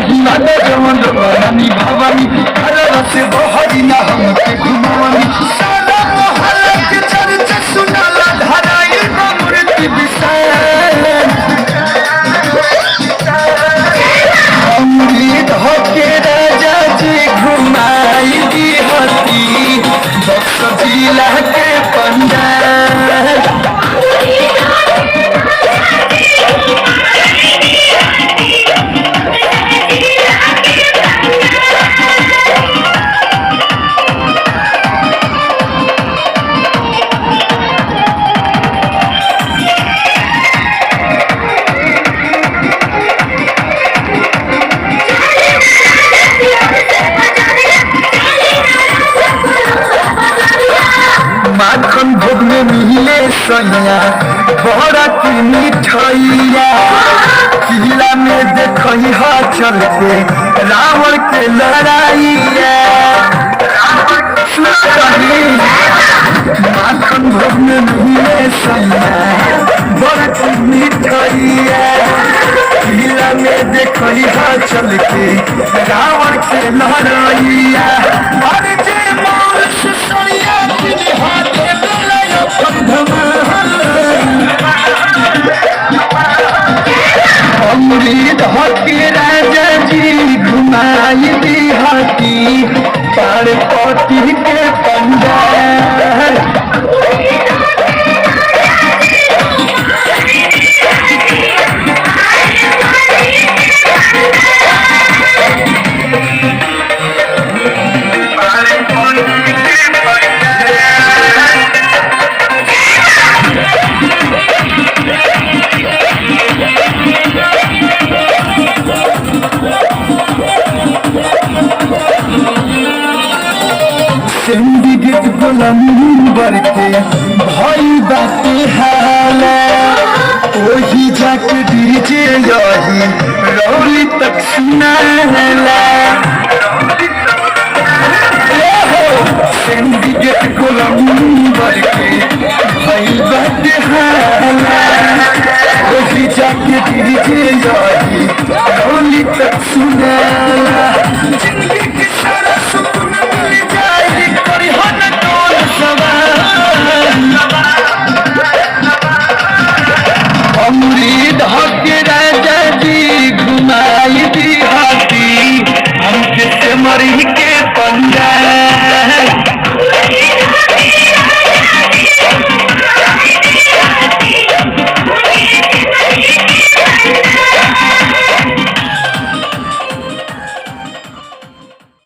लागे जवन रानी भवानी घर से बहरी ना हमके घुमावनी सारा मोहल्ला के चर्चा सुनाला धराई मूर्ति विशाल अमृत होके राजा जी घुमाई दी हती बक्सर जिला के पंडाल माखन भोग में मिले सैया बड़ा की मिठाइया किला में देखई हा चल के रावण के लड़ाइया माखन भोग में मिले सैया बड़ा की मिठाइया किला में देखई हा चल के रावण के लड़ाइया अरे जय मोर सैया अमृत होके राजा जी घुमाई दी हाथी पार्वती के पंडाल संगीत गोलंबर के भाई बाते हाला ओही जाके डीजे यही रौली तक सुनाला